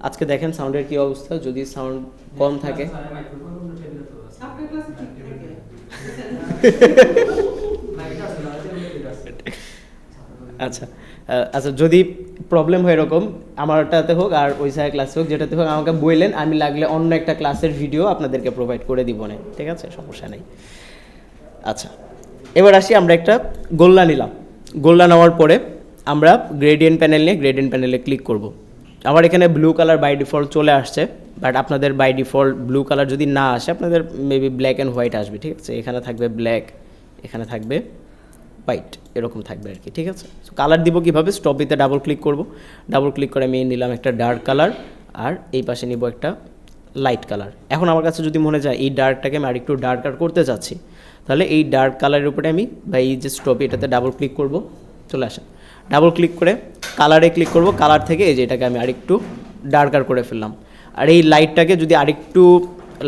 আজকে দেখেন সাউন্ডের কি অবস্থা, যদি সাউন্ড কম থাকে আচ্ছা আচ্ছা, যদি প্রবলেম হয় এরকম আমারটাতে হোক আর ওই সাইড ক্লাসে হোক, যেটাতে হোক আমাকে বললেন, আমি লাগলে অন্য একটা ক্লাসের ভিডিও আপনাদেরকে প্রোভাইড করে দিব না, ঠিক আছে, সমস্যা নেই। আচ্ছা, এবার আসি, আমরা একটা গোল্লা নিলাম। গোল্লা নেওয়ার পরে আমরা গ্রেডিয়েন্ট প্যানেল নিয়ে গ্রেডিয়েন্ট প্যানেলে ক্লিক করব। আমার এখানে ব্লু কালার বাই ডিফল্ট চলে আসছে, বাট আপনাদের বাই ডিফল্ট ব্লু কালার যদি না আসে, আপনাদের মেবি ব্ল্যাক অ্যান্ড হোয়াইট আসবে, ঠিক আছে। এখানে থাকবে ব্ল্যাক, এখানে থাকবে হোয়াইট, এরকম থাকবে আর কি, ঠিক আছে। সো কালার দিব কীভাবে, স্টপিতে ডাবল ক্লিক করব, ডাবল ক্লিক করে আমি নিলাম একটা ডার্ক কালার, আর এই পাশে নিব একটা লাইট কালার। এখন আমার কাছে যদি মনে যায় এই ডার্কটাকে আমি আরেকটু ডার্কার করতে চাচ্ছি, তাহলে এই ডার্ক কালারের উপরে আমি বা এই যে স্টপি এটাতে ডাবল ক্লিক করব, চলে আসেন, ডাবল ক্লিক করে কালারে ক্লিক করব, কালার থেকে এই যে এটাকে আমি আরেকটু ডার্কার করে ফেললাম। আর এই লাইটটাকে যদি আরেকটু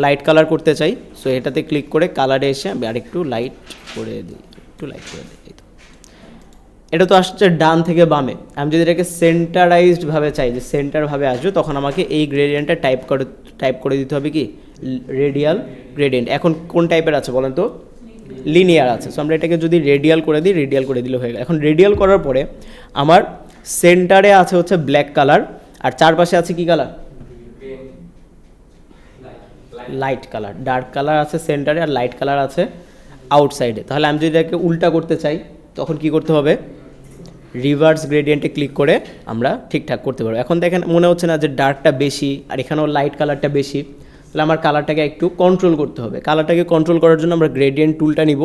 লাইট কালার করতে চাই, সো এটাতে ক্লিক করে কালারে এসে আমি আরেকটু লাইট করে দিই, একটু লাইট করে দিই। এটা তো আসছে ডান থেকে বামে, আমি যদি এটাকে সেন্টারাইজডভাবে চাই যে সেন্টারভাবে আসবে, তখন আমাকে এই গ্রেডিয়েন্টটা টাইপ করে দিতে হবে কি, রেডিয়াল গ্রেডিয়েন্ট। এখন কোন টাইপের আছে বলেন তো, লিনিয়ার আছে। সো আমরা এটাকে যদি রেডিয়াল করে দিই, রেডিয়াল করে দিলে হয়ে গেল। এখন রেডিয়াল করার পরে আমার সেন্টারে আছে হচ্ছে ব্ল্যাক কালার, আর চারপাশে আছে কি colour, light colour. Dark colour আছে সেন্টারে, আর লাইট কালার আছে আউটসাইডে। তাহলে আমি যদি এটাকে উল্টা করতে চাই, তখন কি করতে হবে, রিভার্স গ্রেডিয়েন্টে ক্লিক করে আমরা ঠিকঠাক করতে পারবো। এখন দেখেন মনে হচ্ছে না যে ডার্কটা বেশি আর এখানেও লাইট কালারটা বেশি, তাহলে আমার কালারটাকে একটু কন্ট্রোল করতে হবে। কালারটাকে কন্ট্রোল করার জন্য আমরা গ্রেডিয়েন্ট টুলটা নিব,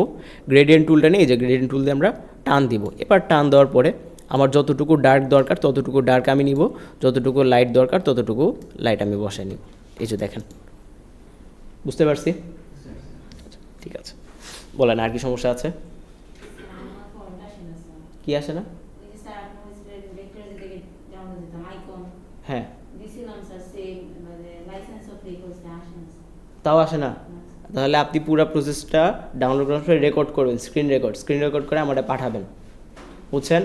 গ্রেডিয়েন্ট টুলটা নিয়ে এই যে গ্রেডিয়েন্ট টুল দিয়ে আমরা টান দিব। এবার টান দেওয়ার পরে আমার যতটুকু ডার্ক দরকার ততটুকু ডার্ক আমি নিব, যতটুকু লাইট দরকার ততটুকু লাইট আমি বসাই নিব। এই যে দেখেন, বুঝতে পারছি, ঠিক আছে। বলেন আর কি সমস্যা আছে, কি আসে না? হ্যাঁ, তাও আসে না। তাহলে আপনি পুরো প্রসেসটা ডাউনলোড করার পরে রেকর্ড করবেন, স্ক্রিন রেকর্ড করে আমাদের পাঠাবেন, বুঝছেন?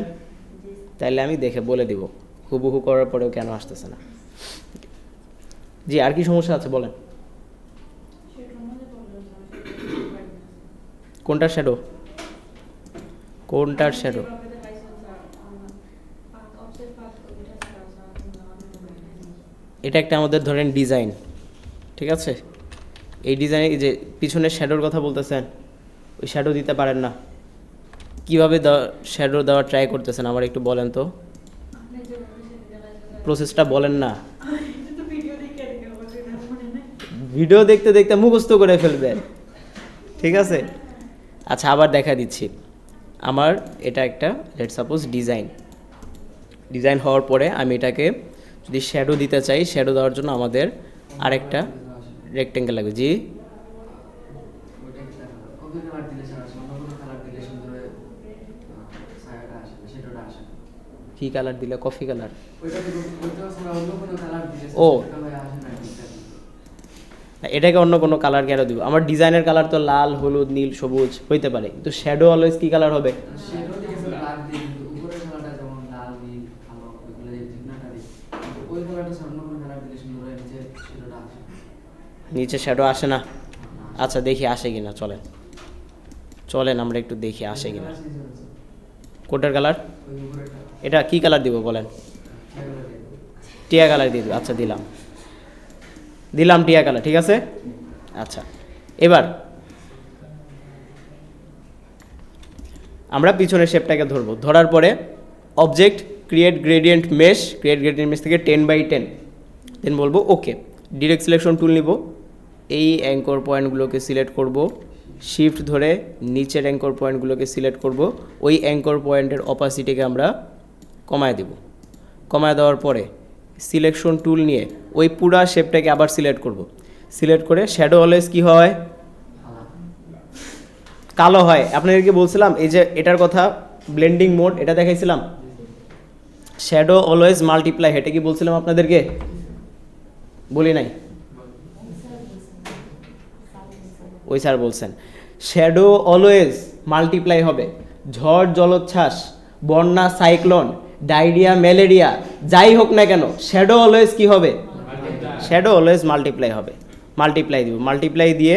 তাইলে আমি দেখে বলে দিব হুবহু করার পরেও কেন আসতেছে না। জি, আর কি সমস্যা আছে বলেন। কোনটার শ্যাডো, কোনটার শ্যাডো? এটা একটা আমাদের ধরেন ডিজাইন, ঠিক আছে। এই ডিজাইনে যে পিছনের শ্যাডোর কথা বলতেছেন, ওই শ্যাডো দিতে পারেন না, কীভাবে শ্যাডো দেওয়ার ট্রাই করতেছেন আমার একটু বলেন তো, প্রসেসটা বলেন না। ভিডিও দেখতে দেখতে মুখস্থ করে ফেলবেন, ঠিক আছে। আচ্ছা, আবার দেখা দিচ্ছি। আমার এটা একটা লেট সাপোজ ডিজাইন হওয়ার পরে আমি এটাকে যদি শ্যাডো দিতে চাই, শ্যাডো দেওয়ার জন্য আমাদের আরেকটা রেক্টেঙ্গেল লাগবে। জি, কি কালার দিলে, কফি কালার? ও, এটাকে অন্য কোনো কালার কেন দিব? আমার ডিজাইনের কালার তো লাল, হলুদ, নীল, সবুজ হইতে পারে, কিন্তু শ্যাডো অলওয়েজ কি কালার হবে? নিচে শ্যাডো আসে না। আচ্ছা, দেখি আসে কিনা, চলেন আমরা একটু দেখি আসে কিনা। কোটার কালার, এটা কি কালার দিব বলেন? টিয়া কালার দিয়ে দিব। আচ্ছা, দিলাম টিয়া কালার, ঠিক আছে। আচ্ছা, এবার আমরা পিছনের শেপটাকে ধরবো, ধরার পরে অবজেক্ট ক্রিয়েট গ্রেডিয়েন্ট মেশ থেকে 10x10, দেন বলবো ওকে। ডিরেক্ট সিলেকশন টুল নিব, এই অ্যাঙ্কর পয়েন্টগুলোকে সিলেক্ট করব, শিফট ধরে নিচের অ্যাঙ্কর পয়েন্টগুলোকে সিলেক্ট করব, ওই অ্যাঙ্কর পয়েন্টের অপাসিটিকে আমরা কমায় দেব। কমায় দেওয়ার পরে সিলেকশন টুল নিয়ে ওই পুরা শেপটাকে আবার সিলেক্ট করে শ্যাডো অলওয়েজ কি হয়, কালো হয়। আপনাদেরকে বলছিলাম এই যে এটার কথা, ব্লেন্ডিং মোড, এটা দেখাইছিলাম। শ্যাডো অলওয়েজ মাল্টিপ্লাই, এটা কি বলছিলাম আপনাদেরকে? বলি নাই? ওই স্যার বলছেন শ্যাডো অলওয়েজ মাল্টিপ্লাই হবে। ঝড়, জলোচ্ছ্বাস, বন্যা, সাইক্লোন, ডায়রিয়া, ম্যালেরিয়া, যাই হোক না কেন, শ্যাডো অলওয়েজ কি হবে, শ্যাডো অলওয়েজ মাল্টিপ্লাই হবে, মাল্টিপ্লাই দিব, মাল্টিপ্লাই দিয়ে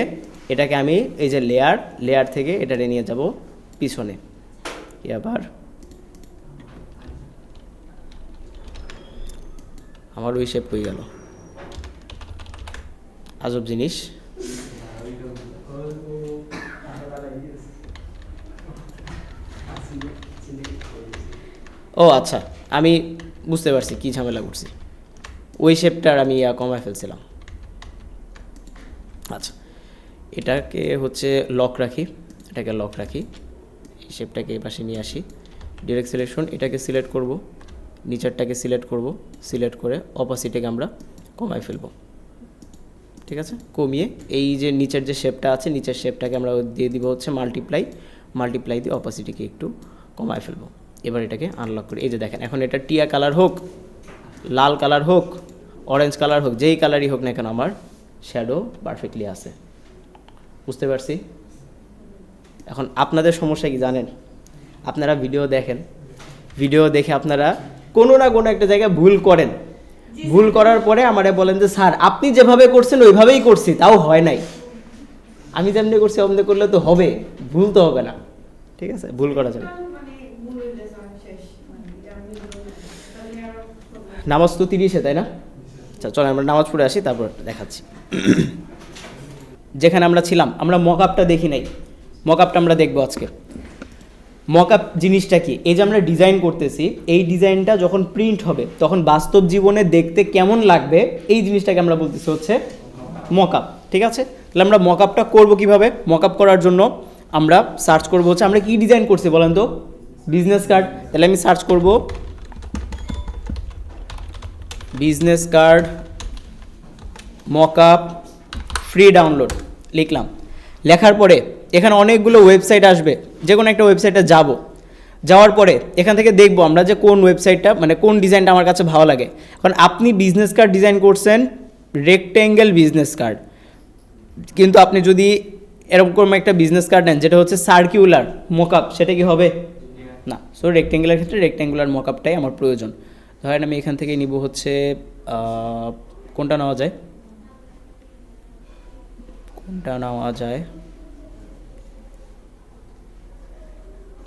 এটাকে আমি এই যে লেয়ার থেকে এটারে নিয়ে যাব পিছনে, আবার আমার ওই শেপ হয়ে গেল, আজব জিনিস। ও আচ্ছা, আমি বুঝতে পারছি কী ঝামেলা করছি, ওই শেপটার আমি কমায় ফেলছিলাম। আচ্ছা, এটাকে হচ্ছে লক রাখি, এটাকে লক রাখি, এই শেপটাকে এই পাশে নিয়ে আসি, ডিরেক্ট সিলেকশন, এটাকে সিলেক্ট করব, নিচেরটাকে সিলেক্ট করব, সিলেক্ট করে অপোজিটকে আমরা কমায় ফেলব, ঠিক আছে। কমিয়ে এই যে নিচের যে শেপটা আছে, নিচের শেপটাকে আমরা দিয়ে দিব হচ্ছে মাল্টিপ্লাই দিয়ে অপোজিটকে একটু কমায় ফেলব। এবার এটাকে আনলক করি, এই যে দেখেন এখন এটা টিয়া কালার হোক, লাল কালার হোক, অরেঞ্জ কালার হোক, যেই কালারই হোক না কেন আমার শ্যাডো পারফেক্টলি আছে, বুঝতে পারছি। এখন আপনাদের সমস্যা কি জানেন, আপনারা ভিডিও দেখেন, ভিডিও দেখে আপনারা কোনো না কোনো একটা জায়গায় ভুল করেন, ভুল করার পরে আমারে বলেন যে স্যার আপনি যেভাবে করছেন ওইভাবেই করছি, তাও হয় নাই, আমি যেমনি করছি অমনি করলে তো হবে, ভুল তো হবে না, ঠিক আছে, ভুল করা যাবে। নামাজ তো 30-এ, তাই না? আচ্ছা চলো আমরা নামাজ পড়ে আসি, তারপর দেখাচ্ছি। যেখানে আমরা ছিলাম, আমরা মকআপটা দেখি নাই, মকআপটা আমরা দেখবো আজকে। মকআপ জিনিসটা কি, এই যে আমরা ডিজাইন করতেছি, এই ডিজাইনটা যখন প্রিন্ট হবে তখন বাস্তব জীবনে দেখতে কেমন লাগবে, এই জিনিসটাকে আমরা বলতেছি হচ্ছে মকআপ, ঠিক আছে। তাহলে আমরা মকআপটা করবো কীভাবে, মকআপ করার জন্য আমরা সার্চ করবো হচ্ছে আমরা কি ডিজাইন করছি বলেন তো, বিজনেস কার্ড। তাহলে আমি সার্চ করব business card mockup free download, লিখলাম। লেখার পরে এখানে অনেকগুলো ওয়েবসাইট আসবে, যে কোনো একটা ওয়েবসাইটে যাব, যাওয়ার পরে এখান থেকে দেখবো আমরা যে কোন ওয়েবসাইটটা মানে কোন ডিজাইনটা আমার কাছে ভালো লাগে। এখন আপনি বিজনেস কার্ড ডিজাইন করছেন, রেক্ট্যাঙ্গেল বিজনেস কার্ড, কিন্তু আপনি যদি এরকম একটা বিজনেস কার্ড নেন যেটা হচ্ছে সার্কিউলার মকআপ, সেটা কি হবে না। সো রেক্ট্যাঙ্গুলার ক্ষেত্রে রেক্ট্যাঙ্গুলার মকআপটাই আমার প্রয়োজন। ধরেন আমি এখান থেকে নিব হচ্ছে কোনটা নেওয়া যায়,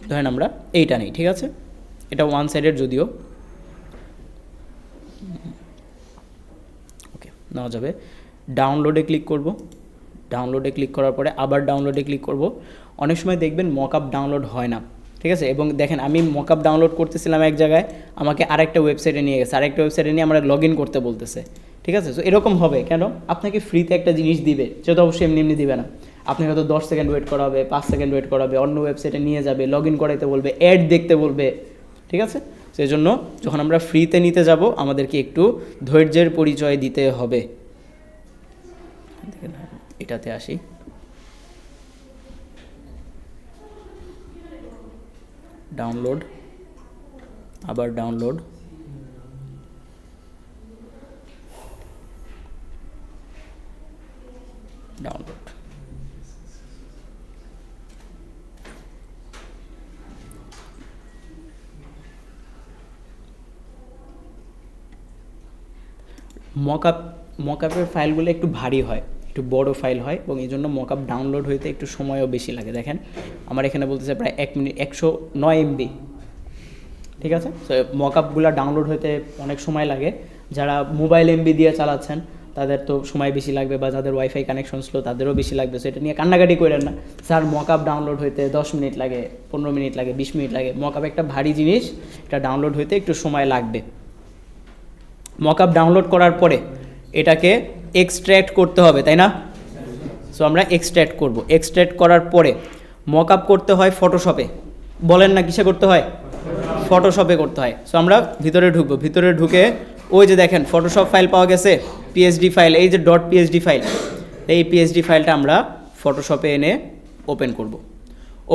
ধরেন আমরা এইটা নেই, ঠিক আছে, এটা ওয়ান সাইডের যদিও, ওকে নেওয়া যাবে। ডাউনলোডে ক্লিক করব, ডাউনলোডে ক্লিক করার পরে আবার ডাউনলোডে ক্লিক করব। অনেক সময় দেখবেন মকআপ ডাউনলোড হয় না, ঠিক আছে। এবং দেখেন আমি মকআপ ডাউনলোড করতেছিলাম এক জায়গায়, আমাকে আরেকটা ওয়েবসাইটে নিয়ে গেছে, আরেকটা ওয়েবসাইটে নিয়ে আমরা লগ ইন করতে বলতেছে, ঠিক আছে। সো এরকম হবে কেন, আপনাকে ফ্রিতে একটা জিনিস দিবে, সেটা অবশ্যই এমনি এমনি দিবে না, আপনাকে হয়তো 10 সেকেন্ড ওয়েট করা হবে, 5 সেকেন্ড ওয়েট করা হবে, অন্য ওয়েবসাইটে নিয়ে যাবে, লগ ইন করাইতে বলবে, অ্যাড দেখতে বলবে, ঠিক আছে। সেই জন্য যখন আমরা ফ্রিতে নিতে যাব আমাদেরকে একটু ধৈর্যের পরিচয় দিতে হবে। এটাতে আসি, ডাউনলোড, আবার ডাউনলোড, ডাউনলোড, মকআপের ফাইলগুলো একটু ভারী হয়, একটু বড় ফাইল হয়, এবং এই জন্য মকআপ ডাউনলোড হইতে একটু সময়ও বেশি লাগে। দেখেন আমার এখানে বলতেছে প্রায় 1 মিনিট 109 MB, ঠিক আছে। তো মকআপগুলো ডাউনলোড হইতে অনেক সময় লাগে, যারা মোবাইল MB দিয়ে চালাচ্ছেন তাদের তো সময় বেশি লাগবে, বা যাদের ওয়াইফাই কানেকশন স্লো তাদেরও বেশি লাগবে। সো এটা নিয়ে কান্নাকাটি করেন না, স্যার মকআপ ডাউনলোড হইতে 10 মিনিট লাগে, 15 মিনিট লাগে, 20 মিনিট লাগে। মকআপ একটা ভারী জিনিস, এটা ডাউনলোড হইতে একটু সময় লাগবে। মকআপ ডাউনলোড করার পরে এটাকে এক্সট্র্যাক্ট করতে হবে, তাই না। সো আমরা এক্সট্র্যাক্ট করব, এক্সট্র্যাক্ট করার পরে মকআপ করতে হয় ফটোশপে, বলেন না কিসে করতে হয়, ফটোশপে করতে হয়। সো আমরা ভিতরে ঢুকবো, ভিতরে ঢুকে ওই যে দেখেন ফটোশপ ফাইল পাওয়া গেছে, পিএসডি ফাইল, এই যে .psd ফাইল, এই পিএসডি ফাইলটা আমরা ফটোশপে এনে ওপেন করব।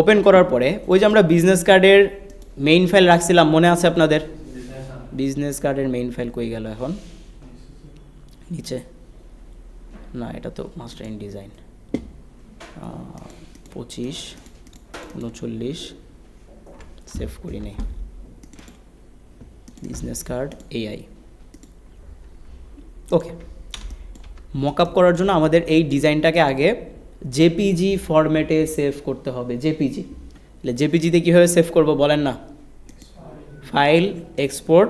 ওপেন করার পরে ওই যে আমরা বিজনেস কার্ডের মেইন ফাইল রাখছিলাম, মনে আছে আপনাদের, বিজনেস কার্ডের মেইন ফাইল কই গেল এখন, নিচে না, এটা তো মাস্টার ইন ডিজাইন 2539 সেভ করি নেই, বিজনেস কার্ড AI, ওকে। মকআপ করার জন্য আমাদের এই ডিজাইনটাকে আগে জেপিজি ফরম্যাটে সেভ করতে হবে। জেপিজি, তাহলে জেপিজিতে কীভাবে সেভ করব বলেন না? File, export,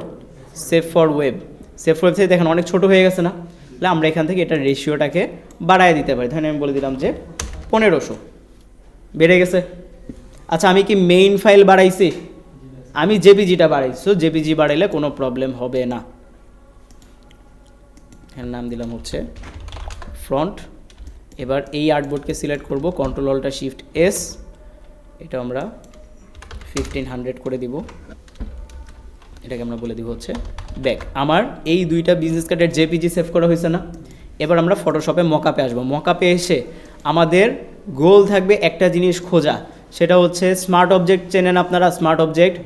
save for web. Save for website দেখেন অনেক ছোটো হয়ে গেছে না? তাহলে আমরা এখান থেকে এটার রেশিওটাকে বাড়ায় দিতে পারি। ধরেন আমি বলে দিলাম যে 1500 বেড়ে গেছে। আচ্ছা, আমি কি মেইন ফাইল বাড়াইছি? আমি জেপিজিটা বাড়াইছি, সো জেপিজি বাড়াইলে কোনো প্রবলেম হবে না। এর নাম দিলাম হচ্ছে ফ্রন্ট। এবার এই আর্টবোর্ডকে সিলেক্ট করব, কন্ট্রোল অল্টার শিফট এস, এটা আমরা 1500 করে দিব। এটাকে আমরা বলে দিব হচ্ছে ব্যাক। আমার এই দুইটা বিজনেস কার্ডের জেপিজি সেভ করা হয়েছে না? এবার আমরা ফটোশপে মকআপে আসবো। মকআপে এসে আমাদের গোল থাকবে একটা জিনিস খোঁজা, সেটা হচ্ছে স্মার্ট অবজেক্ট। চেনেন আপনারা স্মার্ট অবজেক্ট?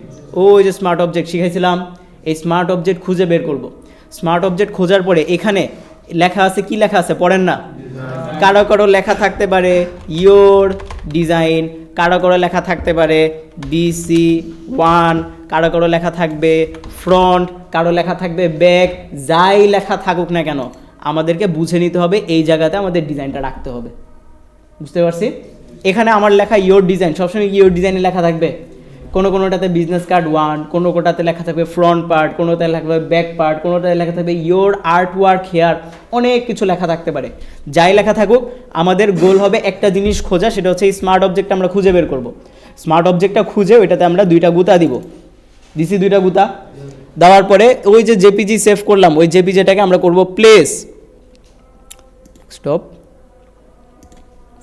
ওই যে স্মার্ট অবজেক্ট শিখাইছিলাম, এই স্মার্ট অবজেক্ট খুঁজে বের করব। স্মার্ট অবজেক্ট খোঁজার পরে এখানে লেখা আছে, কি লেখা আছে পড়েন না? কারো কারো লেখা থাকতে পারে ইয়োর ডিজাইন, কারো কারো লেখা থাকতে পারে DC1, কারো কারো লেখা থাকবে ফ্রন্ট, কারো লেখা থাকবে ব্যাক। যাই লেখা থাকুক না কেন, আমাদেরকে বুঝে নিতে হবে এই জায়গাতে আমাদের ডিজাইনটা রাখতে হবে। বুঝতে পারছি? এখানে আমার লেখা ইয়োর ডিজাইন, সবসময় ইয়োর ডিজাইনে লেখা থাকবে। কোনোটাতে বিজনেস কার্ড 1, কোনোটাতে লেখা থাকবে ফ্রন্ট পার্ট, কোনোটাতে লেখা থাকবে ব্যাক পার্ট, কোনোটাতে লেখা থাকবে ইয়োর আর্ট ওয়ার্ক হেয়ার, অনেক কিছু লেখা থাকতে পারে। যাই লেখা থাকুক, আমাদের গোল হবে একটা জিনিস খোঁজা, সেটা হচ্ছে এই স্মার্ট অবজেক্টটা আমরা খুঁজে বের করব। স্মার্ট অবজেক্টটা খুঁজে ওইটাতে আমরা 2টা গুতা দিব। দিছি 2টা গুতা দেওয়ার পরে ওই যে জেপিজি সেভ করলাম, ওই জেপিজিটাকে আমরা করব প্লেস, স্টপ,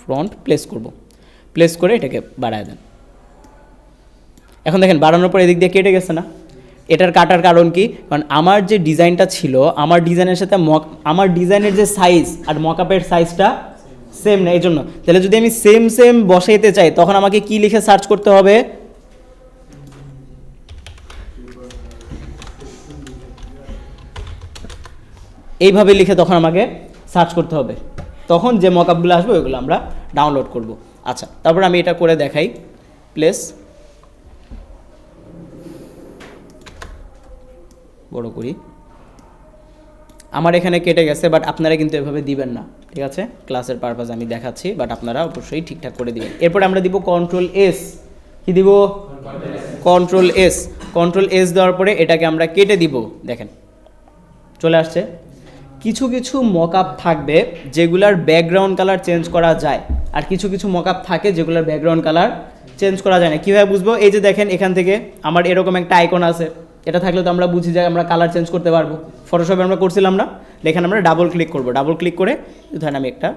ফ্রন্ট প্লেস করব। প্লেস করে এটাকে বাড়ায় দেন। এখন দেখেন বাড়ানোর পর এদিক দিয়ে কেটে গেছে না? এটার কাটার কারণ কি? কারণ আমার যে ডিজাইনটা ছিল, আমার ডিজাইনের সাথে আমার ডিজাইনের যে সাইজ আর মকআপের সাইজটা সেম না, এই জন্য। তাহলে যদি আমি সেম বসাইতে চাই, তখন আমাকে কি লিখে সার্চ করতে হবে? এইভাবে লিখে তখন আমাকে সার্চ করতে হবে। তখন যে মকআপগুলো আসবে ওইগুলো আমরা ডাউনলোড করব। আচ্ছা, তারপর আমি এটা করে দেখাই। প্লেস বড় করি, আমার এখানে কেটে গেছে, বাট আপনারা কিন্তু এভাবে দিবেন না, ঠিক আছে? ক্লাসের পারপাস আমি দেখাচ্ছি, বাট আপনারা অবশ্যই ঠিকঠাক করে দিবেন। এরপরে আমরা দিব কন্ট্রোল এস। কি দিব? Control S. কন্ট্রোল এস দেওয়ার পরে এটাকে আমরা কেটে দিব। দেখেন চলে আসছে। কিছু কিছু মকআপ থাকবে যেগুলার ব্যাকগ্রাউন্ড কালার চেঞ্জ করা যায়, আর কিছু কিছু মকআপ থাকে যেগুলোর ব্যাকগ্রাউন্ড কালার চেঞ্জ করা যায় না। কীভাবে বুঝবো? এই যে দেখেন এখান থেকে আমার এরকম একটা আইকন আছে, এটা থাকলে তো আমরা বুঝি যে আমরা কালার চেঞ্জ করতে পারবো। ফটোশপে আমরা করছিলাম না? এখানে আমরা ডাবল ক্লিক করবো। ডাবল ক্লিক করে ধরেন আমি একটা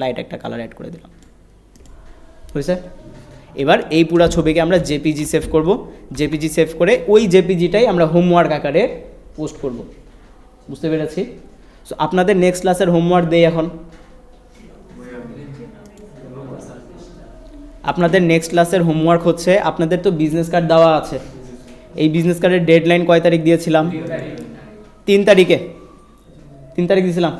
লাইট একটা কালার অ্যাড করে দিলাম, হয়েছে? এবার এই পুরো ছবিকে আমরা জেপিজি সেভ করব। জেপিজি সেভ করে ওই জেপিজিটাই আমরা হোমওয়ার্ক আকারে পোস্ট করব। বুঝতে পেরেছি? সো আপনাদের নেক্সট ক্লাসের হোমওয়ার্ক দেই এখন। আপনাদের নেক্সট ক্লাসের হোমওয়ার্ক হচ্ছে, আপনাদের তো বিজনেস কার্ড দেওয়া আছে। এই বিজনেস কার্ডের ডেডলাইন কয় তারিখ দিয়েছিলাম? 3 তারিখে। 3 তারিখ দিয়েছিলাম।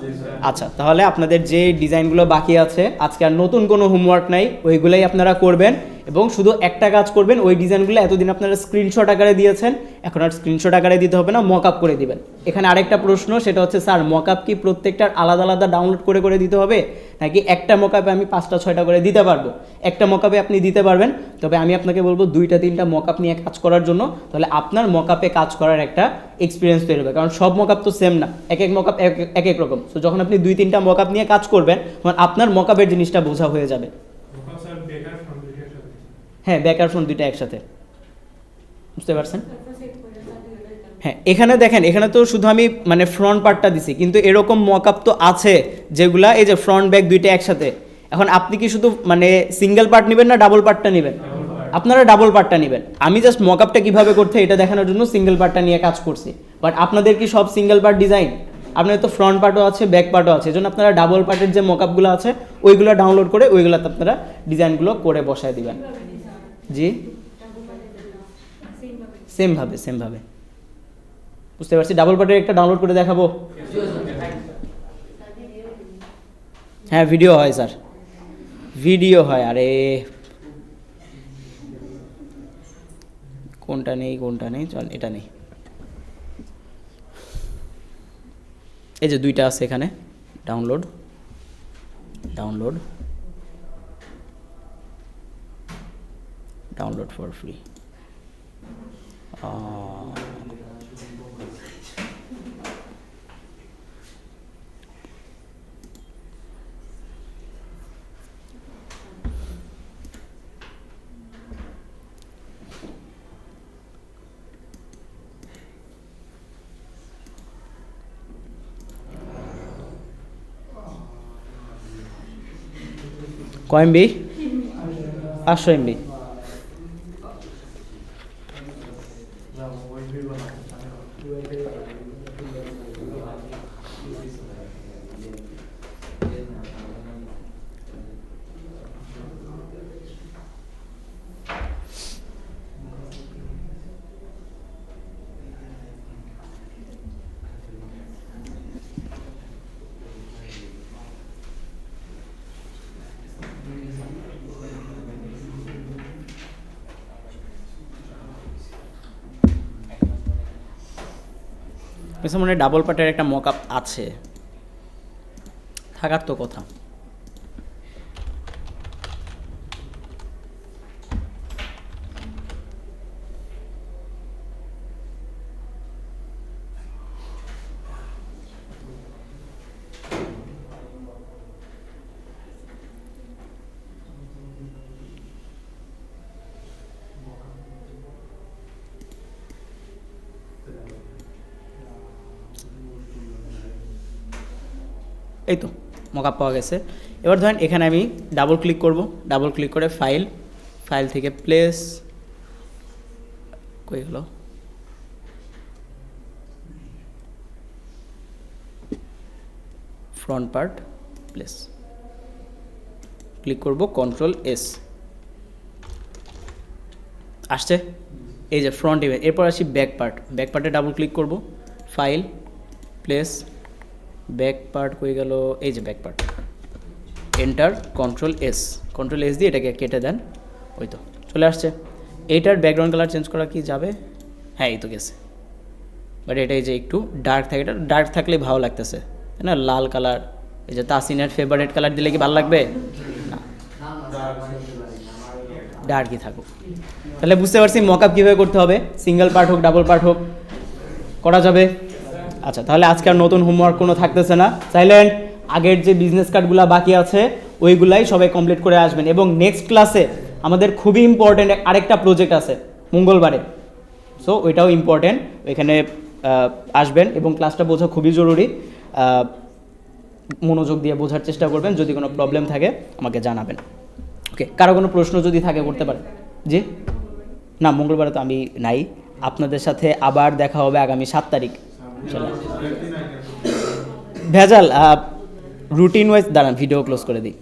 আচ্ছা, তাহলে আপনাদের যে ডিজাইনগুলো বাকি আছে, আজকে আর নতুন কোনো হোমওয়ার্ক নাই, ওইগুলোই আপনারা করবেন। এবং শুধু একটা কাজ করবেন, ওই ডিজাইনগুলো এতদিন আপনারা স্ক্রিনশট আকারে দিয়েছেন, এখন আর স্ক্রিনশট আকারে দিতে হবে না, মকআপ করে দিবেন। এখানে আরেকটা প্রশ্ন, সেটা হচ্ছে স্যার মকআপ কি প্রত্যেকটার আলাদা আলাদা ডাউনলোড করে করে দিতে হবে, নাকি একটা মকআপে আমি 5টা 6টা করে দিতে পারবো? একটা মকআপে আপনি দিতে পারবেন, তবে আমি আপনাকে বলবো 2টা 3টা মকআপ নিয়ে কাজ করার জন্য। তাহলে আপনার মকআপে কাজ করার একটা এক্সপিরিয়েন্স তৈরি হবে, কারণ সব মকআপ তো সেম না, এক এক মকআপ এক এক রকম। তো যখন আপনি 2-3টা মকআপ নিয়ে কাজ করবেন, তখন আপনার মকআপের জিনিসটা বোঝা হয়ে যাবে। হ্যাঁ, ব্যাক আর ফ্রন্ট 2টা একসাথে। বুঝতে পারছেন? হ্যাঁ, এখানে দেখেন, এখানে তো শুধু আমি মানে ফ্রন্ট পার্টটা দিছি, কিন্তু এরকম মকআপ তো আছে যেগুলা এই যে ফ্রন্ট ব্যাক 2টা একসাথে। এখন আপনি কি শুধু মানে সিঙ্গেল পার্ট নেবেন না ডাবল পার্টটা নেবেন? আপনারা ডাবল পার্টটা নেবেন। আমি জাস্ট মকআপটা কীভাবে করতে এটা দেখানোর জন্য সিঙ্গেল পার্টটা নিয়ে কাজ করছি। বাট আপনাদের কি সব সিঙ্গেল পার্ট ডিজাইন? আপনাদের তো ফ্রন্ট পার্টও আছে, ব্যাক পার্টও আছে, এজন্য আপনারা ডাবল পার্টের যে মকআপগুলো আছে ওইগুলো ডাউনলোড করে ওইগুলোতে আপনারা ডিজাইনগুলো করে বসায় দিবেন। জি, সেমভাবে। বুঝতে পারছি। ডাবল পার্টের একটা ডাউনলোড করে দেখাবো? হ্যাঁ, ভিডিও হয় স্যার, ভিডিও হয়। আরে কোনটা নেই, চল এটা নেই। এই যে 2টা আছে এখানে, ডাউনলোড ফর ফ্রি। কয় এমবি? 500 এমবি। মনে হয় ডাবল পার্টের একটা মক আপ আছে, থাকার তো কথা। এই তো মকআপ পাওয়া গেছে। এবার ধরেন এখানে আমি ডাবল ক্লিক করব, ডাবল ক্লিক করে ফাইল থেকে প্লেস কই গেল, ফ্রন্ট পার্ট প্লেস ক্লিক করব, কন্ট্রোল এস আসছে। এই যে ফ্রন্ট ইমেজ। এরপর আসি ব্যাক পার্টে ডাবল ক্লিক করব, ফাইল প্লেস ব্যাক পার্ট কই গেল, এই যে back part, enter, control S দিয়ে এটাকে কেটে দেন, ওই তো চলে আসছে। এইটার ব্যাকগ্রাউন্ড কালার চেঞ্জ করা কি যাবে? হ্যাঁ এই তো গেছে। বাট এটাই যে একটু ডার্ক থাকে, এটা ডার্ক থাকলে ভালো লাগতেছে তাই না? লাল কালার, এই যে তাসিনের ফেভারিট কালার দিলে কি ভালো লাগবে? না, ডার্কই থাকুক। তাহলে বুঝতে পারছি মকআপ কীভাবে করতে হবে, সিঙ্গেল পার্ট হোক ডাবল পার্ট হোক করা যাবে। আচ্ছা, তাহলে আজকে আর নতুন হোমওয়ার্ক কোনো থাকতেছে না। সাইলেন্ট। আগের যে বিজনেস কার্ডগুলো বাকি আছে ওইগুলাই সবাই কমপ্লিট করে আসবেন। এবং নেক্সট ক্লাসে আমাদের খুবই ইম্পর্টেন্ট আরেকটা প্রজেক্ট আছে মঙ্গলবারে, সো ওইটাও ইম্পর্টেন্ট, ওইখানে আসবেন এবং ক্লাসটা বোঝা খুবই জরুরি। মনোযোগ দিয়ে বোঝার চেষ্টা করবেন। যদি কোনো প্রবলেম থাকে আমাকে জানাবেন। ওকে, কারো কোনো প্রশ্ন যদি থাকে করতে পারেন। জি না, মঙ্গলবারে তো আমি নাই। আপনাদের সাথে আবার দেখা হবে আগামী 7 তারিখ। ভেজাল রুটিন ওয়াইজ দাঁড়ান, ভিডিও ক্লোজ করে দিই।